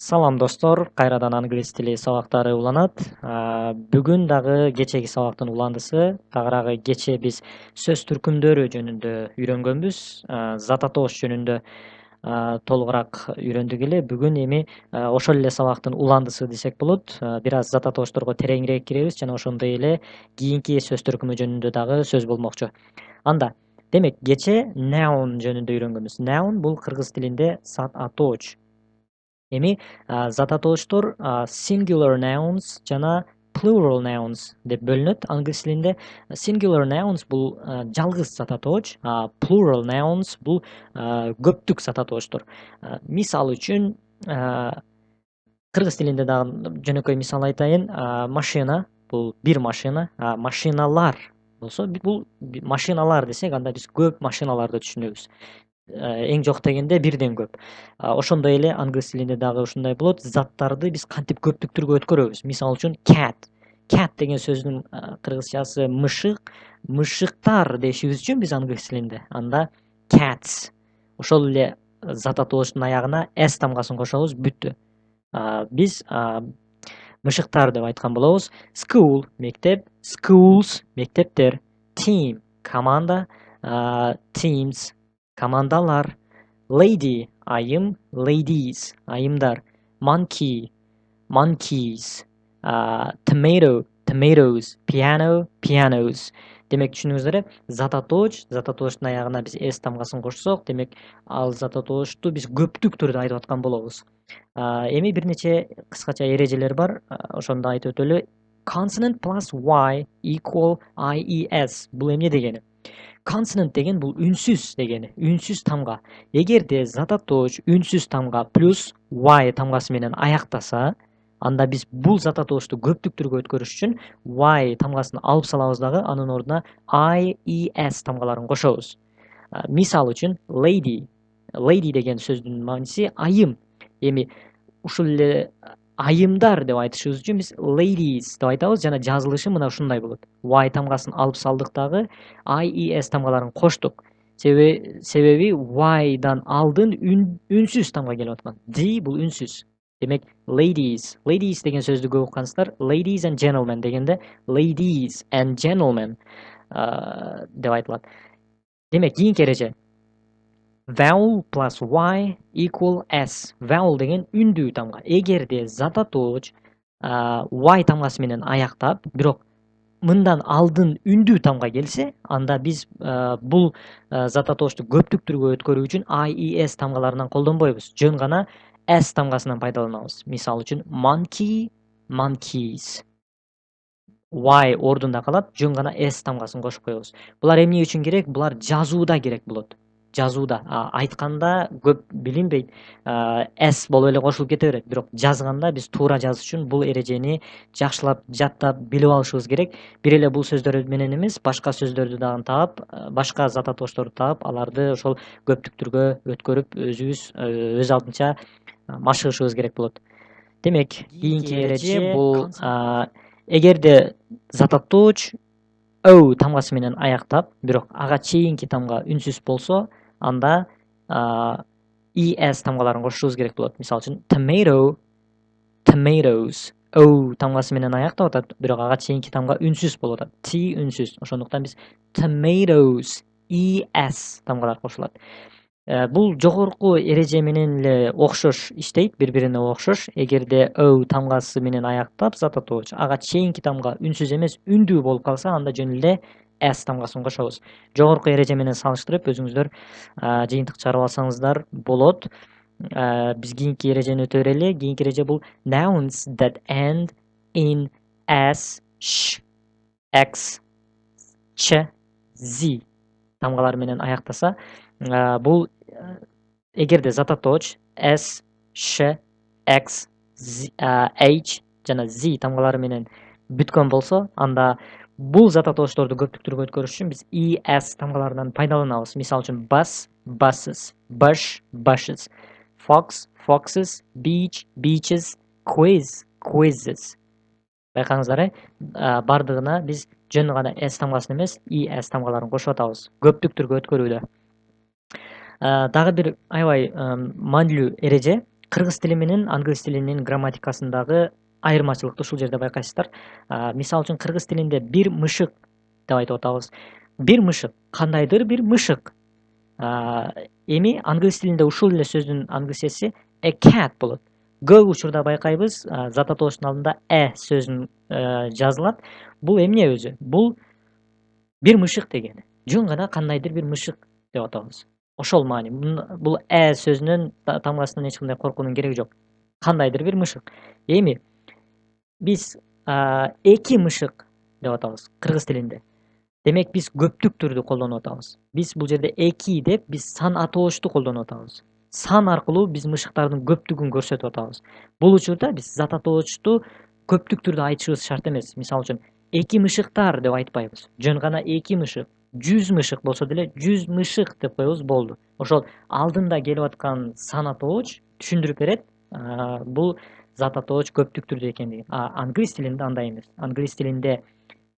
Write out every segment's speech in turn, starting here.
Салам достор, кайрадан англис тили сабактары уланат. Бүгүн дагы кечеги сабактын уландысы. Тагыраагы кече биз сөз түркүмдөрү жөнүндө үйрөнгөнбүз. Зат атоош жөнүндө толугураак үйрөндүк эле. Бүгүн эми ошол эле сабактын уландысы десек болот. Бир аз зат атоошторго тереңирээк киребиз жана ошондой эле кийинки сөз түркүмү жөнүндө дагы сөз болмокчу. Анда демек кече noun жөнүндө үйрөнгөнбүз. Noun бул кыргыз тилинде зат атооч. Эми зат атооштор singular nouns жана plural nouns деп бөлүнөт англис тилинде. Singular nouns бул жалгыз зат атооч, plural nouns бул көптүк зат атооштор. Мисал үчүн кыргыз тилинде дагы жөнөкөй мисал айтайын. Машина бул бир машина, машиналар болсо бул машиналар десек, анда биз көп машиналарды түшүнөбүз. Эң жок дегенде бирден көп. Ошондой эле англис тилинде дагы ушундай болот. Заттарды биз кантип көптүк түргө өткөрөбүз. Мисал үчүн cat. Cat деген сөздүн кыргызчасы мышык. Мышыктар дешибиз үчүн биз англис тилинде анда cats. Ошол эле зат атооштун аягына s тамгасын кошобуз, бүттү. Биз мышыктар деп айткан болобуз. School мектеп, schools мектептер, team команда, teams командалар, lady айым, ladies айымдар, monkey monkeys, tomato tomatoes, piano pianos. Демек түшүнүңүздөр зат атооштун аягына биз s тамгасын кошсок, демек ал зат атоошту биз көптүк түрдө айтып аткан болобуз. Эми бир нече кыскача эрежелер бар. Ошондо айтып өтөлү. Consonant plus y equal ies. Бул эмне дегени? Consonant деген бул үнсүз дегени, үнсүз тамга. Эгерде зат атооч үнсүз тамга плюс y тамгасы менен аяктаса, анда биз бул зат атоошту көптүк түргө өткөрүш үчүн y тамгасын алып салабыз дагы анын ордуна ies тамгаларын кошобуз. Мисал үчүн lady. Lady деген сөздүн мааниси айым. Эми ушул эле айымдар деп айтышыбыз үчүн биз ladies деп айтабыз жана жазылышы мына ушундай болот. Y тамгасын алып салдык дагы ies тамгаларын коштук. Себеби Y'дан алдын үнсүз тамга келип аткан. D бул үнсүз. Демек ladies. Ladies деген сөздү көп уккансыздар. Ladies and gentlemen дегенде ladies and gentlemen деп айтылат. Демек кийинки эреже. Vowel plus y equal s. Vowel деген үндүү тамга. Эгерде зат атооч y тамгасы менен аяктап, бирок мындан алдын үндүү тамга келсе, анда биз бул зат атоошту көптүк түргө өткөрүү үчүн ies тамгаларынан колдонбойбуз. Жөн гана s тамгасынан пайдаланабыз. Мисал үчүн monkey, monkeys. Y ордунда калат, жөн гана s тамгасын кошуп коебуз. Булар эмне үчүн керек? Булар жазууда керек болот. Жазууда, айтканда көп билинбейт, s болуп эле кошулуп кете берет. Бирок жазганда биз туура жазыш үчүн бул эрежени жакшылап жаттап билип алышыбыз керек. Бир эле бул сөздөр менен эмес, башка сөздөрдү дагы таап, башка зат атоошторду таап, аларды ошол көптүк түргө өткөрүп, өзүбүз өз алдынча машыгышыбыз керек болот. Демек, кийинки эреже бул эгерде зат атооч o тамгасы менен аяктап, бирок ага чейинки тамга үнсүз болсо, анда es тамгаларын кошушубуз керек болот. Мисалы үчүн tomato, tomatoes. O тамгасы менен аяктап атат, бирок ага чейинки тамга үнсүз болуп атат. T үнсүз. Ошондуктан биз tomatoes, es тамгалар кошулат. Бул жогорку эреже менен эле окшош иштейт, бири-бирине окшош. Эгерде o тамгасы менен аяктап зат атооч, ага чейинки тамга үнсүз эмес, үндүү болуп калса, анда жөн эле s тамгасын кошобуз. Жогорку эреже менен салыштырып, өзүңүздөр жыйынтык чыгарып алсаңыздар болот. Биз кийинки эрежени өтө берели. Кийинки эреже бул nouns that end in s, sh, x, ch, z тамгалары менен аяктаса, бул эгерде зат атооч s, sh, x, h жана z тамгалары менен бүткөн болсо, анда бул зат атоошторду көптүк түргө өткөрүш үчүн биз es тамгаларынан пайдаланабыз. Мисал үчүн bus, buses, bush, bushes, fox, foxes, beach, beaches, quiz, quizzes. Байкаңыздар, бардыгына биз жөн гана s тамгасын эмес, es тамгаларын кошуп атабыз. Көптүк түргө өткөрүүдө. Дагы бир аябай маанилүү эреже. кыргыз тили менен англис тилинин грамматикасындагы айырмачылыкты ушул жерде байкайсыздар. Мисалы үчүн кыргыз тилинде бир мышык деп айтып атабыз. Бир мышык, кандайдыр бир мышык. Эми англис тилинде ушул эле сөздүн англисеси a cat болот. Көп учурда байкайбыз, зат атоочтун алдында сөзүн жазылат. Бул эмне өзү? Бул бир мышык дегени. Жөн гана кандайдыр бир мышык деп атабыз. Ошол маани. Бул сөзүнүн тамгасынан эч кандай коркуунун кереги жок. Кандайдыр бир мышык. Эми биз эки мышык деп атабыз кыргыз тилинде. Демек биз көптүк түрдү колдонуп атабыз. Биз бул жерде эки деп биз сан атоочту колдонуп атабыз. Сан аркылуу биз мышыктардын көптүгүн көрсөтүп атабыз. Бул учурда биз зат атоочту көптүк түрдө айтышыбыз шарт эмес. Мисалы үчүн эки мышыктар деп айтпайбыз. Жөн гана эки мышык. 100 мышык болсо деле 100 мышык деп коебуз, болду. Ошол алдында келип аткан сан атооч түшүндүрүп берет. Бул зат атооч көптүк түрдө экендигин. Англис тилинде андай эмес. Англис тилинде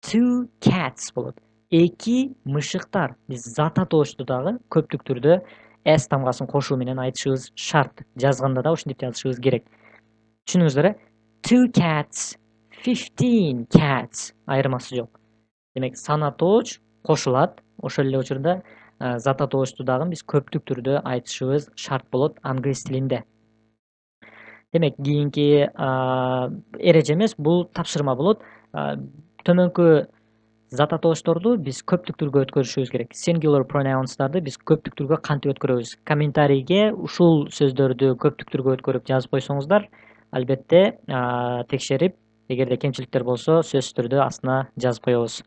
two cats болот. Эки мышыктар. Биз зат атоочту дагы көптүк түрдө s тамгасын кошуу менен айтышыбыз шарт. Жазганда да ушинтип жазышыбыз керек. Түшүндүңүздөр э? Two cats, 15 cats айырмасы жок. Демек сан атооч кошулат. Ошол эле учурда зат атоочту дагы биз көптүк түрдө айтышыбыз шарт болот англис тилинде. Демек кийинки эреже эмес, бул тапшырма болот. Төмөнкү зат атоочторду биз көптүк түргө өткөрүшүбүз керек. Singular pronounstарды биз көптүк түргө кантип өткөрөбүз? Комментарийге ушул сөздөрдү көптүк түргө өткөрүп жазып койсоңуздар, албетте текшерип, эгерде кемчиликтер болсо сөзсүз түрдө астына жазып коебуз.